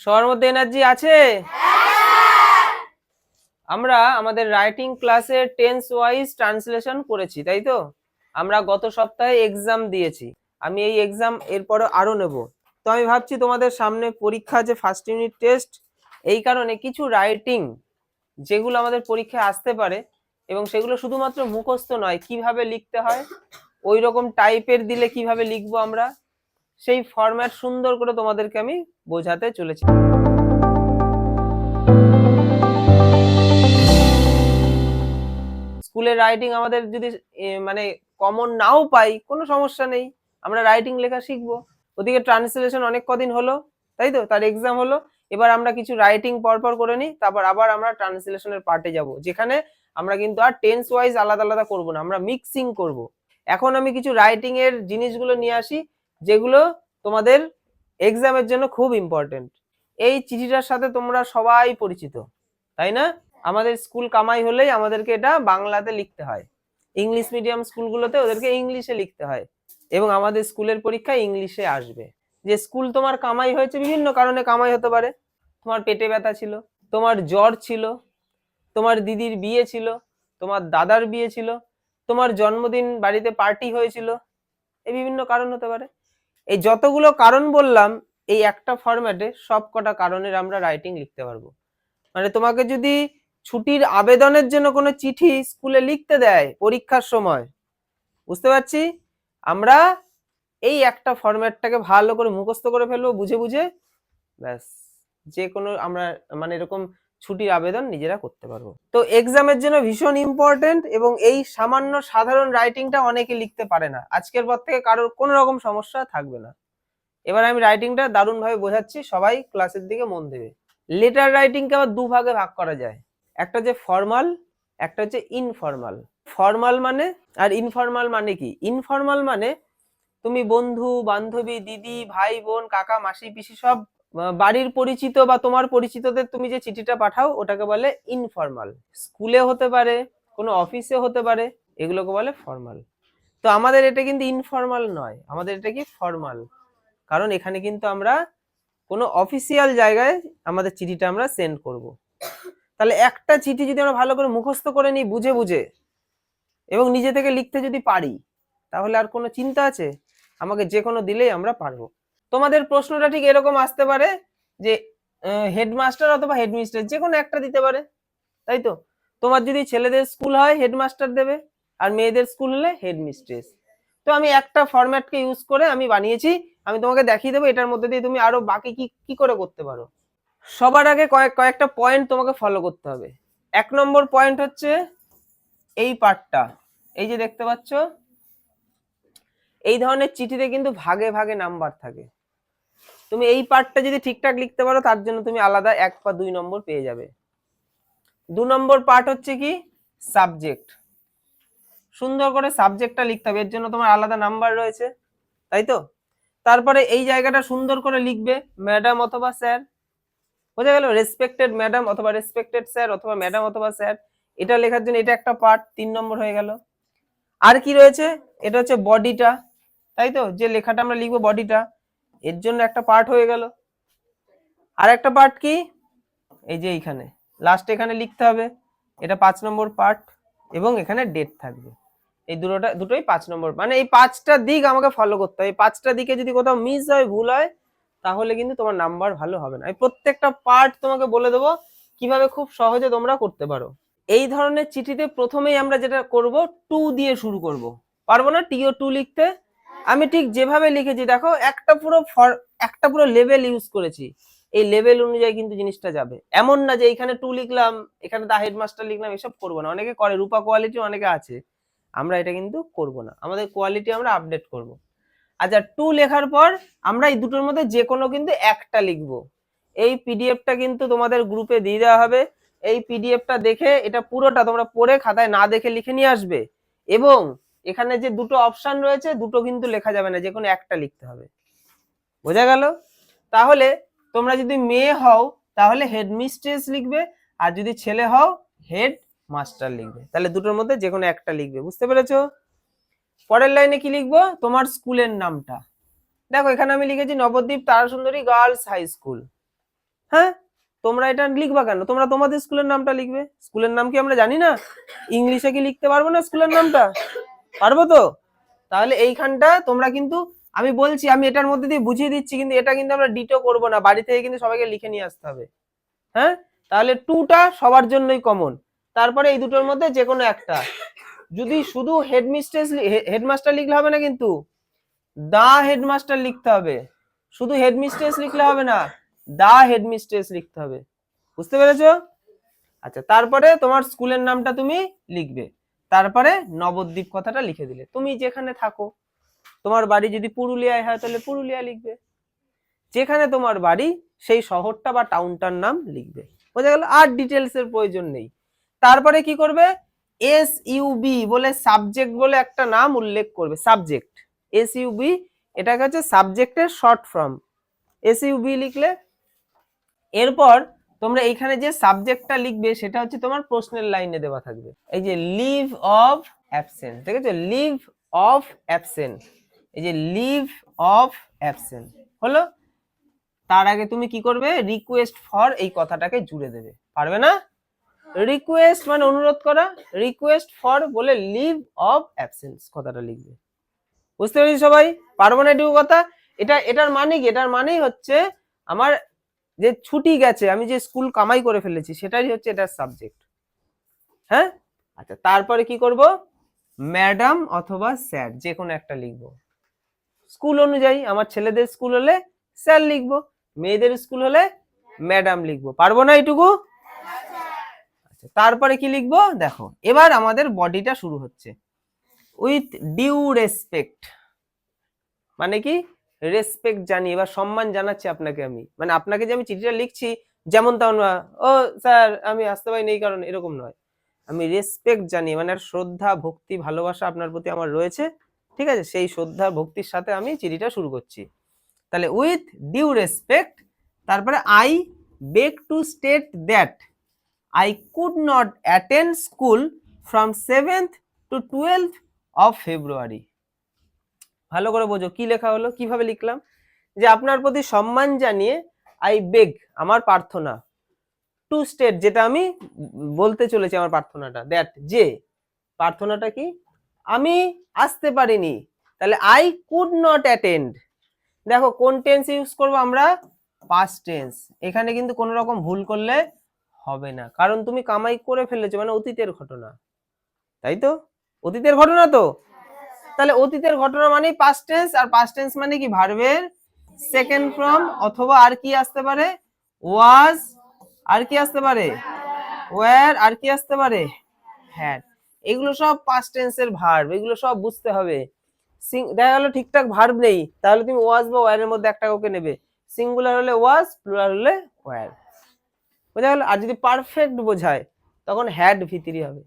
সবার মধ্যে এনার্জি আছে? আমরা আমাদের রাইটিং ক্লাসে টেন্স ওয়াইজ ট্রান্সলেশন করেছি, তাই তো? আমরা গত সপ্তাহে এক্সাম দিয়েছি। আমি এই এক্সাম এরপরে আরো নেব। তো আমি ভাবছি তোমাদের সামনে পরীক্ষা যে ফার্স্ট ইউনিট টেস্ট, এই কারণে কিছু রাইটিং যেগুলো আমাদের পরীক্ষায় আসতে পারে এবং সেগুলো শুধুমাত্র মুখস্থ নয়, কিভাবে লিখতে হয়, ওই রকম টাইপের দিলে কিভাবে লিখবো আমরা, সেই ফরম্যাট সুন্দর করে তোমাদেরকে আমি বোঝাতে চলেছি। স্কুলের রাইটিং আমাদের যদি মানে কমন নাও পাই, কোনো সমস্যা নেই, আমরা রাইটিং লেখা শিখবো। ওদিকে ট্রান্সলেশন অনেক কদিন হলো, তাই তো, তার এক্সাম হলো। এবার আমরা কিছু রাইটিং পরপর করে নিই, তারপর আবার আমরা ট্রান্সলেশনের পার্টে যাব, যেখানে আমরা কিন্তু আর টেন্স ওয়াইজ আলাদা আলাদা করব না, আমরা মিক্সিং করব। এখন আমি কিছু রাইটিং এর জিনিসগুলো নিয়ে আসি, যেগুলো তোমাদের এক্সামের জন্য খুব ইম্পর্টেন্ট। এই চিঠিটার সাথে তোমরা সবাই পরিচিত, তাই না? আমাদের স্কুল কামাই হলেই আমাদেরকে এটা বাংলাতে লিখতে হয়, ইংলিশ মিডিয়াম স্কুলগুলোতে ওদেরকে ইংলিশে লিখতে হয়, এবং আমাদের স্কুলের পরীক্ষা ইংলিশে আসবে। যে স্কুল তোমার কামাই হয়েছে, বিভিন্ন কারণে কামাই হতে পারে। তোমার পেটে ব্যথা ছিল, তোমার জ্বর ছিল, তোমার দিদির বিয়ে ছিল, তোমার দাদার বিয়ে ছিল, তোমার জন্মদিন, বাড়িতে পার্টি হয়েছিল, এই বিভিন্ন কারণ হতে পারে। এই যতগুলো কারণ বললাম, এই একটা ফরম্যাটে সব কটা কারণের আমরা রাইটিং লিখতে পারবো। মানে তোমাকে যদি ছুটির আবেদনের জন্য কোনো চিঠি স্কুলে লিখতে দেয় পরীক্ষার সময়, বুঝতে পারছি, আমরা এই একটা ফরম্যাটটাকে ভালো করে মুখস্থ করে ফেলবো, বুঝে বুঝে, ব্যাস, যে কোনো আমরা মানে এরকম ছুটির আবেদন নিজেরা করতে পারবো। তো এক্সামের জন্য ভীষণ ইম্পর্টেন্ট, এবং এই সামান্য সাধারণ রাইটিংটা অনেকে লিখতে পারে না। আজকের পর থেকে কারোর কোনো রকম সমস্যা থাকবে না। এবার আমি রাইটিংটা দারুণভাবে বোঝাচ্ছি, সবাই ক্লাসের দিকে মন দেবে। লেটার রাইটিংকে আবার দুভাগে ভাগ করা যায়, একটা হচ্ছে ফর্মাল, একটা হচ্ছে ইনফর্মাল। ফর্মাল মানে আর ইনফর্মাল মানে কি? ইনফর্মাল মানে তুমি বন্ধু বান্ধবী, দিদি ভাই বোন, কাকা মাসি পিসি সব বাড়ির পরিচিত বা তোমার পরিচিতদের তুমি যে চিঠিটা পাঠাও, ওটাকে বলে ইনফর্মাল। স্কুলে হতে পারে, কোনো অফিসে হতে পারে, এগুলোকে বলে ফর্মাল। তো আমাদের এটা কিন্তু ইনফর্মাল নয়, আমাদের এটা কি ফর্মাল, কারণ এখানে কিন্তু আমরা কোনো অফিসিয়াল জায়গায় আমাদের চিঠিটা আমরা সেন্ড করব। তাহলে একটা চিঠি যদি আমরা ভালো করে মুখস্থ করে নিই বুঝে বুঝে, এবং নিজে থেকে লিখতে যদি পারি, তাহলে আর কোনো চিন্তা আছে? আমাকে যে কোনো দিলেই আমরা পারবো। তোমাদের প্রশ্নটা ঠিক এরকম আসতে পারে যে হেডমাস্টার অথবা হেডমিস্ট্রেস, যে কোনো একটা দিতে পারে, তাই তো? তোমার যদি ছেলেদের স্কুল হয় হেডমাস্টার দেবে, আর মেয়েদের স্কুল হলে হেডমিস্ট্রেস। তো আমি একটা ফরম্যাটকে ইউজ করে আমি বানিয়েছি, আমি তোমাকে দেখিয়ে দেবো, এটার মধ্যে দিয়ে তুমি আরো বাকি কি কি করে করতে পারো। সবার আগে কয়েকটা পয়েন্ট তোমাকে ফলো করতে হবে। 1 নম্বর পয়েন্ট হচ্ছে এই পার্টটা, এই যে দেখতে পাচ্ছ, এই ধরনের চিঠিতে কিন্তু ভাগে ভাগে নাম্বার থাকে। তুমি এই পার্টটা যদি ঠিকঠাক লিখতে পারো, তার জন্য তুমি আলাদা 1 বা 2 নম্বর পেয়ে যাবে। 2 নম্বর পার্ট হচ্ছে কি? সাবজেক্ট। সুন্দর করে সাবজেক্টটা লিখতে হবে, এর জন্য তোমার আলাদা নাম্বার রয়েছে, তাই তো? তারপরে এই জায়গাটা সুন্দর করে লিখবে ম্যাডাম অথবা স্যার, বোঝা গেল? রেসপেক্টেড ম্যাডাম অথবা রেসপেক্টেড স্যার, অথবা ম্যাডাম অথবা স্যার, এটা লেখার জন্য এটা একটা পার্ট, 3 নম্বর হয়ে গেল। আর কি রয়েছে? এটা হচ্ছে বডিটা, তাই তো? যে লেখাটা আমরা লিখবো বডিটা, এর জন্য একটা পার্ট হয়ে গেল। আর একটা পার্ট কি? এই যে এইখানে লাস্টে এখানে লিখতে হবে, এটা 5 নম্বর পার্ট, এবং এখানে ডেট থাকবে। এই দুটোই 5 নম্বর, মানে এই 5টা দিক আমাকে ফলো করতে হবে। এই 5টা দিকে যদি কোথাও মিস হয়, ভুল হয়, তাহলে কিন্তু তোমার নাম্বার ভালো হবে না। এই প্রত্যেকটা পার্ট তোমাকে বলে দেবো কিভাবে খুব সহজে তোমরা করতে পারো। এই ধরনের চিঠিতে প্রথমেই আমরা যেটা করব, টু দিয়ে শুরু করব। পারবো না টিও টু লিখতে? আমি ঠিক যেভাবে লিখেছি দেখো, একটা পুরো লেভেল ইউজ করেছি, এই লেভেল অনুযায়ী কিন্তু জিনিসটা যাবে। এমন না যে এখানে টু লিখলাম, এখানে দা হেডমাস্টার লিখলাম, এসব করবো না। অনেকে করে, রূপা কোয়ালিটি অনেকে আছে, আমরা এটা কিন্তু করব না, আমাদের কোয়ালিটি আমরা আপডেট করব। আচ্ছা, টু লেখার পর আমরা এই দুটোর মধ্যে যে কোনো কিন্তু একটা লিখবো। এই পিডিএফটা কিন্তু তোমাদের গ্রুপে দিয়ে দেওয়া হবে। এই পিডিএফটা দেখে এটা পুরোটা তোমরা পড়ে খাতায় না দেখে লিখে নিয়ে আসবে, এবং এখানে যে দুটো অপশন রয়েছে, দুটো কিন্তু লেখা যাবে না, যে কোনো একটা লিখতে হবে। বোঝা গেল? তাহলে তোমরা যদি মেয়ে হও তাহলে হেডমিস্ট্রেস লিখবে, আর যদি ছেলে হও হেড মাস্টার লিখবে। তাহলে দুটোর মধ্যে যে কোনো একটা লিখবে, বুঝতে পেরেছো? পরের লাইনে কি লিখবো? তোমার স্কুলের নামটা। দেখো এখানে আমি লিখেছি Nabadwip Tarasundari girls high school, এটা লিখবা কেন? তোমরা তোমাদের স্কুলের নামটা লিখবে। স্কুলের নাম কি আমরা জানি না? ইংলিশে কি লিখতে পারবো না স্কুলের নামটা? পারবো তো? তাহলে এইখানটা তোমরা কিন্তু, আমি বলছি, আমি এটার মধ্যে দিয়ে বুঝিয়ে দিচ্ছি, কিন্তু এটা কিন্তু আমরা ডিটো করবো না, বাড়ি থেকে কিন্তু সবাইকে লিখে নিয়ে আসতে হবে। হ্যাঁ, তাহলে টুটা সবার জন্যই কমন। তারপরে এই দুটোর মধ্যে যে কোনো একটা। যদি শুধু হেডমাস্টার লিখলে হবে না, কিন্তু দা হেডমাস্টার লিখতে হবে। শুধু হেডমিস্ট্রেস লিখলে হবে না, দা হেডমিস্ট্রেস লিখতে হবে। বুঝতে পেরেছো? আচ্ছা, তারপরে তোমার স্কুলের নামটা তুমি লিখবে। তারপরে নবদ্বীপ কথাটা লিখে দিলে। তুমি যেখানে থাকো, তোমার বাড়ি যদি পুরুলিয়ায় হয় তাহলে পুরুলিয়া লিখবে। যেখানে তোমার বাড়ি সেই শহরটা বা টাউনটার নাম লিখবে। বোঝা গেল? আর ডিটেলস এর প্রয়োজন নেই। তারপরে কি করবে? এসইউবি বলে সাবজেক্ট বলে একটা নাম উল্লেখ করবে। সাবজেক্ট, এসইউবি, এটাকে হচ্ছে সাবজেক্টের শর্ট ফর্ম। এসইউবি লিখলে এরপর তোমরা এইখানে যে সাবজেক্টটা লিখবে সেটা হচ্ছে তোমার প্রশ্নের লাইনে দেওয়া থাকবে। এই যে লিভ অফ অ্যাবসেন্ট, ঠিক আছে? লিভ অফ অ্যাবসেন্ট, এই যে লিভ অফ অ্যাবসেন্ট হলো। তার আগে তুমি কি করবে? রিকোয়েস্ট ফর এই কথাটাকে জুড়ে দেবে। পারবে না? রিকোয়েস্ট মানে অনুরোধ করা, রিকোয়েস্ট ফর বলে লিভ অফ অ্যাবসেন্স কথাটা লিখবে। বুঝতে পেরেছি সবাই? পারবো না এটুকু কথা? এটার মানে কি? এটার মানেই হচ্ছে আমার যে ছুটি গেছে, আমি যে স্কুল কামাই করে ফেলেছি, সেটাই হচ্ছে এটার সাবজেক্ট। হ্যাঁ, আচ্ছা, তারপরে কি করব? ম্যাডাম অথবা স্যার যে কোনো একটা লিখবো। স্কুল অনুযায়ী আমার ছেলেদের স্কুল হলে স্যার লিখবো, মেয়েদের স্কুল হলে ম্যাডাম লিখবো। পারবো না এইটুকু? আচ্ছা, তারপরে কি লিখবো দেখো। এবার আমাদের বডিটা শুরু হচ্ছে। উইথ ডিউ রেসপেক্ট মানে কি? রেসপেক্ট জানিয়ে, এবার সম্মান জানাচ্ছি আপনাকে আমি, মানে আপনাকে যে আমি চিঠিটা লিখছি যেমন তেমন, ও স্যার আমি আসতে পারিনি এই কারণে, এরকম নয়। আমি রেসপেক্ট জানিয়ে, মানে শ্রদ্ধা, ভক্তি, ভালোবাসা আপনার প্রতি আমার রয়েছে, ঠিক আছে? সেই শ্রদ্ধা ভক্তির সাথে আমি চিঠিটা শুরু করছি। তাহলে উইথ ডিউ রেসপেক্ট, তারপরে I beg two state that I could not attend school from 7th to 12th of February। ভালো করে বোঝো কি লেখা হলো, কিভাবে লিখলাম। যে আপনার প্রতি সম্মান জানিয়ে আই বেগ, আমার প্রার্থনা, টু স্টেট, যেটা আমি বলতে চলেছি আমার প্রার্থনাটা, দ্যাট যে প্রার্থনাটা কি? আমি আসতে পারিনি, তাহলে আই কুড নট অ্যাটেন্ড। দেখো কোন টেন্স ইউজ করবো আমরা? Past tense. এখানে কিন্তু কোনো রকম ভুল করলে হবে না, কারণ তুমি কামাই করে ফেলেছো, মানে অতীতের ঘটনা, তাই তো? অতীতের ঘটনা তো, তাহলে অতীতের ঘটনা মানেই পাস্ট টেন্স, আর পাস্ট টেন্স মানে কি? ভার্বের সেকেন্ড ফর্ম, অথবা আর কি আসতে পারে? ওয়াজ, আর কি আসতে পারে? ওয়্যার, আর কি আসতে পারে? হ্যাড। এগুলো সব পাস্ট টেন্সের ভার্ব, এগুলো সব বুঝতে হবে। দেখা গেল ঠিকঠাক ভার্ব নেই, তাহলে তুমি ওয়াজ বা ওয়্যার এর মধ্যে একটা কাউকে নেবে। সিঙ্গুলার হলে ওয়াজ, প্লুরাল হলে ওয়্যার। বোঝা গেল? আর যদি পারফেক্ট বোঝায় তখন হ্যাড ভিতরি হবে।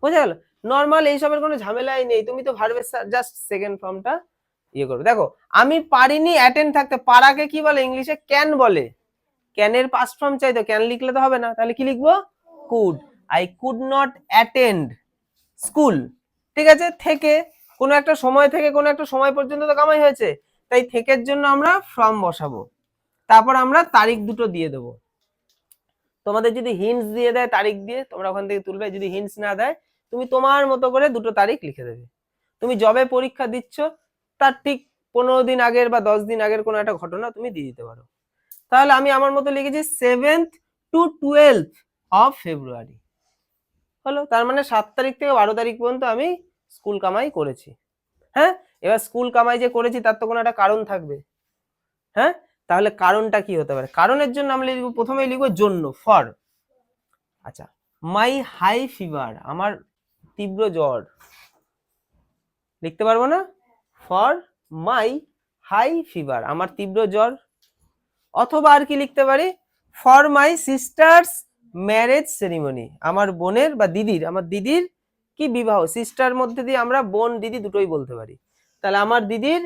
বোঝা গেল? নর্মাল এইসবের কোনো ঝামেলাই নেই, তুমি তো ভার্বের জাস্ট সেকেন্ড ফর্মটা ইয়ে করবে। দেখো আমি পারিনি অ্যাটেন্ড থাকতে, পারাকে কি বলে ইংলিশে? ক্যান বলে। ক্যানের পাস্ট ফর্ম চাই, তো ক্যান লিখলে তো হবে না, তাহলে কি লিখবো? Could. I could not attend school, ঠিক আছে? থেকে, কোনো একটা সময় থেকে কোনো একটা সময় পর্যন্ত তো কামাই হয়েছে, তাই থেকের জন্য আমরা ফ্রম বসাবো। তারপর আমরা তারিখ দুটো দিয়ে দেবো। তোমাদের যদি হিন্টস দিয়ে দেয় তারিখ দিয়ে, তোমরা ওখান থেকে তুলবে। যদি হিন্টস না দেয়, তুমি তোমার মতো করে দুটো তারিখ লিখে দেবে। তুমি যবে পরীক্ষা দিচ্ছ তার ঠিক 15 দিন আগের বা 10 দিন আগের কোনো একটা ঘটনা তুমি দিয়ে দিতে পারো। তাহলে আমি আমার মতো লিখেছি 7th to 12th of February হলো। তার মানে 7 তারিখ থেকে 12 তারিখ পর্যন্ত আমি স্কুল কামাই করেছি। হ্যাঁ, এবার স্কুল কামাই যে করেছি তার তো কোনো একটা কারণ থাকবে। হ্যাঁ, তাহলে কারণটা কি হতে পারে? কারণের জন্য আমরা লিখবো, প্রথমেই লিখবো জন্য, ফর। আচ্ছা, মাই হাই ফিভার, আমার তীব্র জ্বর। লিখতে পারবো না? ফর মাই হাই ফিভার, আমার তীব্র জ্বর। অথবা আর কি লিখতে পারি? For my sister's marriage ceremony, আমার বোনের বা দিদির, আমার দিদির কি বিবাহ। সিস্টার মধ্যে দিয়ে আমরা বোন দিদি দুটোই বলতে পারি। তাহলে আমার দিদির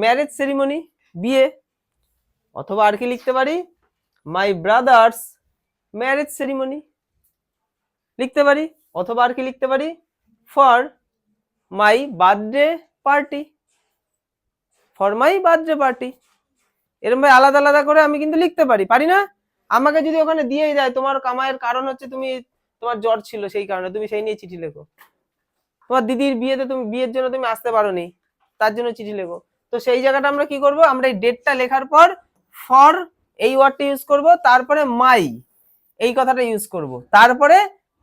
ম্যারেজ সেরিমনি, বিয়ে। অথবা আর কি লিখতে পারি? মাই ব্রাদার্স ম্যারেজ সেরিমনি লিখতে পারি। অথবা আর কি লিখতে পারি? For my birthday party, for my birthday party. এরকম ভাবে আলাদা আলাদা করে আমি কিন্তু লিখতে পারি, পারি না? আমাকে যদি ওখানে দিয়েই দেয়, তোমার কামাইয়ের কারণ হচ্ছে তুমি, তোমার জ্বর ছিল সেই কারণে তুমি সেই নিয়ে চিঠি লেখো। তোমার দিদির বিয়েতে তুমি বিয়ের জন্য তুমি আসতে পারোনি, তার জন্য চিঠি লেখো। তো সেই জায়গাটা আমরা কি করব, আমরা এই ডেটটা লেখার পর ফর এই ওয়ার্ডটা ইউজ করব, তারপরে মাই এই কথাটা ইউজ করব, তারপরে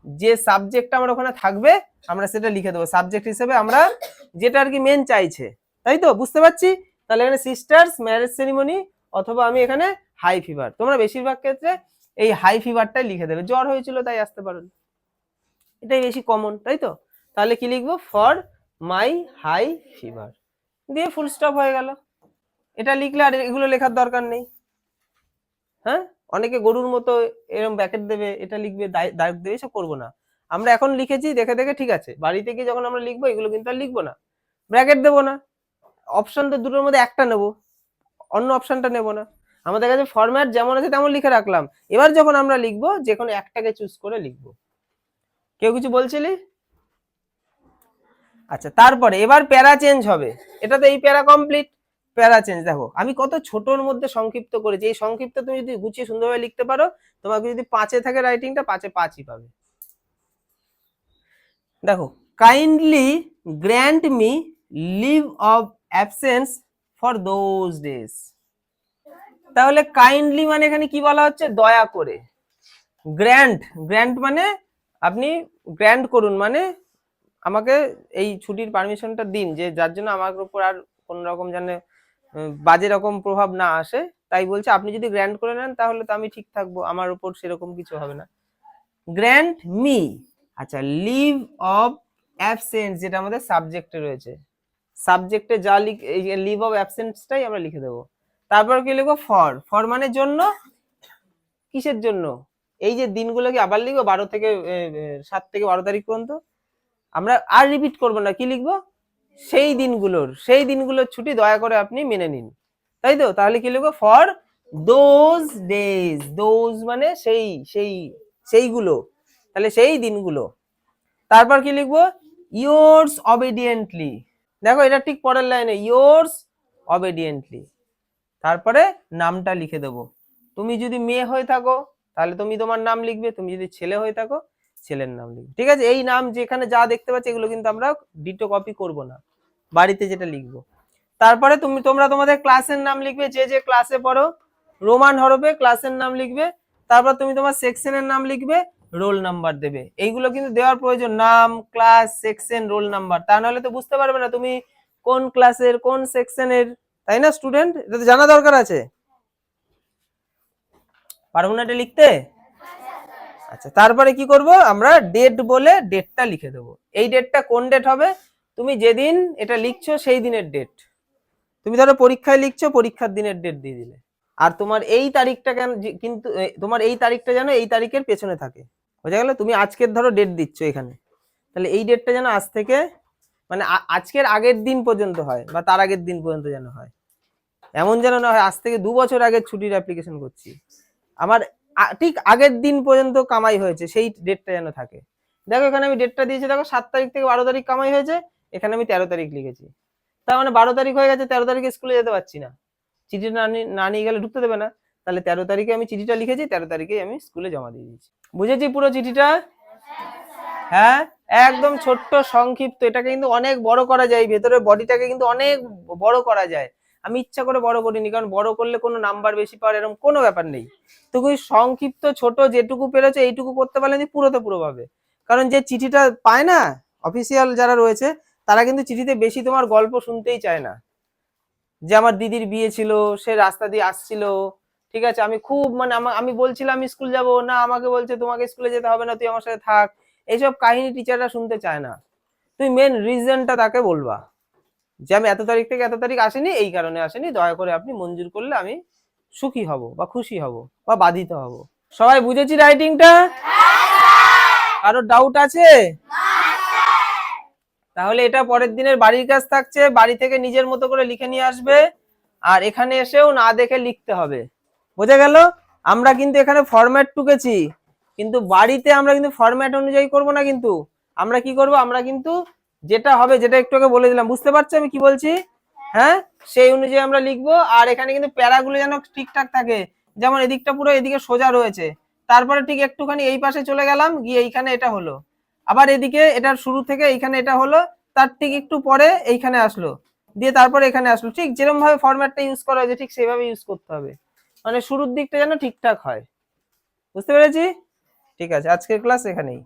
যে সাবজেক্টটা আমার ওখানে থাকবে আমরা সেটা লিখে দেবো সাবজেক্ট হিসেবে, আমরা যেটা আর কি মেন চাইছে, তাই তো? বুঝতে পারছি? তাহলে এখানে সিস্টার্স ম্যারেজ সেরিমনি, অথবা আমি এখানে হাই ফিভার, তোমরা বেশিরভাগ ক্ষেত্রে এই হাই ফিভারটাই লিখে দেবে, জ্বর হয়েছিল তাই আসতে পারোনি, এটাই বেশি কমন, তাই তো? তাহলে কি লিখবো, ফর মাই হাই ফিভার, দিয়ে ফুল স্টপ হয়ে গেল। এটা লিখলে আর এগুলো লেখার দরকার নেই। হ্যাঁ, অনেকে গরুর মতো এরকম ব্র্যাকেট দেবে, এটা লিখবে, দাগ দেবে, এসব করবো না। আমরা এখন লিখেছি দেখে দেখে, ঠিক আছে, বাড়িতে গিয়ে যখন আমরা লিখবো এগুলো কিন্তু আর লিখবো না, ব্র্যাকেট দেবো না, অপশন তো দুটোর মধ্যে একটা নেবো, অন্য অপশনটা নেবো না। আমাদের কাছে ফরম্যাট যেমন আছে তেমন লিখে রাখলাম, এবার যখন আমরা লিখবো যে কোনো একটাকে চুজ করে লিখবো। কেউ কিছু বলছিলি? আচ্ছা, তারপরে এবার প্যারা চেঞ্জ হবে, এটা তো এই প্যারা কমপ্লিট। প্যারা চেঞ্জ দেখো আমি কত ছোটর মধ্যে সংক্ষিপ্ত করেছি, এই সংক্ষিপ্ত তুমি যদি গুছিয়ে সুন্দরভাবে লিখতে পারো, তোমাকে যদি 5-এ থাকে রাইটিংটা 5-এ 5ই পাবে। দেখো, kindly grant me leave of absence for those days. তাহলে কাইন্ডলি মানে এখানে কি বলা হচ্ছে, দয়া করে। গ্র্যান্ট, গ্র্যান্ট মানে আপনি গ্র্যান্ট করুন, মানে আমাকে এই ছুটির পারমিশনটা দিন, যে যার জন্য আমার উপর আর কোন রকম যেন বাজে রকম প্রভাব না আসে, তাই বলছে আপনি যদি গ্র্যান্ট করে নেন তাহলে তো আমি ঠিক থাকবো, আমার উপর সেরকম কিছু হবে না। গ্র্যান্ট মি, আচ্ছা, লিভ অফ অ্যাবসেন্স যেটা আমাদের সাবজেক্টে রয়েছে, সাবজেক্টে যা এই লিভ অফ অ্যাবসেন্সটাই আমরা লিখে দেবো। তারপর কি লিখবো, ফর, ফর মানে জন্য, কিসের জন্য, এই যে দিনগুলোকে আবার লিখবো 12 থেকে 7 থেকে 12 তারিখ পর্যন্ত, আমরা আর রিপিট করবো না, কি লিখবো, সেই দিনগুলোর ছুটি দয়া করে আপনি মেনে নিন, তাই তো? তাহলে কি লিখবো, ফর দোজ ডেজ, দোজ মানে সেইগুলো, তাহলে সেই দিনগুলো। তারপর কি লিখবো, ইয়োর্স অবিডিয়েন্টলি, দেখো এটা ঠিক পরের লাইনে, ইয়োর্স অবিডিয়েন্টলি, তারপরে নামটা লিখে দেবো। তুমি যদি মেয়ে হয়ে থাকো তাহলে তুমি তোমার নাম লিখবে, তুমি যদি ছেলে হয়ে থাকো ছেলের নাম লিখবে, ঠিক আছে? এই নাম যেখানে যা দেখতে পাচ্ছি এগুলো কিন্তু আমরা ডিটো কপি করব না, বাড়িতে যেটা লিখবো। তারপরে তোমরা তোমাদের ক্লাসের নাম লিখবে, যে যে ক্লাসে পড়ো, রোমান হরফে ক্লাসের নাম লিখবে, তারপর তুমি তোমার সেকশনের নাম লিখবে, রোল নাম্বার দেবে, এইগুলো কিন্তু দেওয়ার প্রয়োজন, নাম, ক্লাস, সেকশন, রোল নাম্বার, তা নাহলে তো বুঝতে পারবে না তুমি কোন ক্লাসের কোন সেকশনের, তাই না স্টুডেন্ট? এটা তো জানা দরকার আছে, পারবো না এটা লিখতে? আচ্ছা, তারপরে কি করব, আমরা ডেট বলে ডেটটা লিখে দেবো। এই ডেটটা কোন ডেট হবে, তুমি যেদিন এটা লিখছো সেই দিনের ডেট, তুমি ধরো পরীক্ষায় লিখছো, পরীক্ষার দিনের ডেট দিয়ে দিলে, আর তোমার এই তারিখটা কেন, কিন্তু তোমার এই তারিখটা যেন এই তারিখের পেছনে থাকে, বোঝা গেল? তুমি আজকের ধরো ডেট দিচ্ছ এখানে, তাহলে এই ডেটটা যেন আজ থেকে, মানে আজকের আগের দিন পর্যন্ত হয়, বা তার আগের দিন পর্যন্ত যেন হয়, এমন যেন না হয় আজ থেকে 2 বছর আগের ছুটির অ্যাপ্লিকেশন করছি, আমার ঠিক আগের দিন পর্যন্ত কামাই হয়েছে সেই ডেটটা যেন থাকে। দেখো এখানে আমি ডেটটা দিয়েছি, দেখো 7 তারিখ থেকে 12 তারিখ কামাই হয়েছে, এখানে আমি 13 তারিখ লিখেছি, তার মানে 12 তারিখ হয়ে গেছে, 13 তারিখে স্কুলে যেতে পারছি না, চিঠিটা না নিয়ে গেলে ঢুকতে দেবে না, তাহলে 13 তারিখে আমি চিঠিটা লিখেছি, 13 তারিখেই আমি স্কুলে জমা দিয়ে দিয়েছি। বুঝেছি পুরো চিঠিটা? হ্যাঁ, একদম ছোট্ট সংক্ষিপ্ত, এটাকে কিন্তু অনেক বড় করা যায়, ভেতরের বডিটাকে কিন্তু অনেক বড় করা যায়, আমি ইচ্ছা করে বড় করিনি, কারণ বড় করলে কোনো নাম্বার বেশি পাওয়ার এরকম কোনো ব্যাপার নেই, তুমি সংক্ষিপ্ত ছোট যেটুকু পেরেছো এইটুকু করতে পারলে পুরোতে পুরো পাবে। কারণ যে চিঠিটা পায় না, অফিসিয়াল যারা রয়েছে তারা কিন্তু চিঠিতে বেশি তোমার গল্প শুনতেই চায় না, যে আমার দিদির বিয়ে ছিল, সে রাস্তা দিয়ে আসছিল, ঠিক আছে, আমি খুব মানে আমি বলছিলাম আমি স্কুল যাব না, আমাকে বলছে তোমাকে স্কুলে যেতে হবে না, তুই আমার সাথে থাক, এইসব কাহিনী টিচাররা শুনতে চায় না, তুই মেন রিজনটা তাকে বলবা, যে আমি এত তারিখ থেকে এত তারিখ আসেনি, এই কারণে আসেনি, দয়া করে আপনি মঞ্জুর করলে আমি সুখী হব বা খুশি হব বা বাধিত হব। সবাই বুঝেছি রাইটিংটা? কারো ডাউট আছে? তাহলে এটা পরের দিনের বাড়ির কাজ থাকছে, বাড়ি থেকে নিজের মতো করে লিখে নিয়ে আসবে, আর এখানে এসেও না দেখে লিখতে হবে, বোঝা গেল? আমরা কিন্তু এখানে ফরম্যাট টুকেছি, কিন্তু বাড়িতে আমরা কিন্তু ফরম্যাট অনুযায়ী করব না, কিন্তু আমরা কি করব, আমরা কিন্তু যেটা হবে, যেটা একটু আগে বলে দিলাম, বুঝতে পারছো আমি কি বলছি? হ্যাঁ, সেই অনুযায়ী আমরা লিখবো, আর এখানে কিন্তু প্যারাগুলো যেন ঠিকঠাক থাকে, যেমন এদিকটা পুরো এদিকে সোজা রয়েছে, তারপরে ঠিক একটুখানি এই পাশে চলে গেলাম, গিয়ে এইখানে এটা হলো, আবার এদিকে এটার শুরু থেকে এইখানে এটা হলো, তার ঠিক একটু পরে এইখানে আসলো, দিয়ে তারপরে এখানে আসলো। ঠিক যেরকম ভাবে ফরম্যাটটা ইউজ করা হয়েছে ঠিক সেভাবে ইউজ করতে হবে, মানে শুরুর দিকটা যেন ঠিকঠাক হয়। বুঝতে পেরেছি? ঠিক আছে, আজকের ক্লাস এখানেই।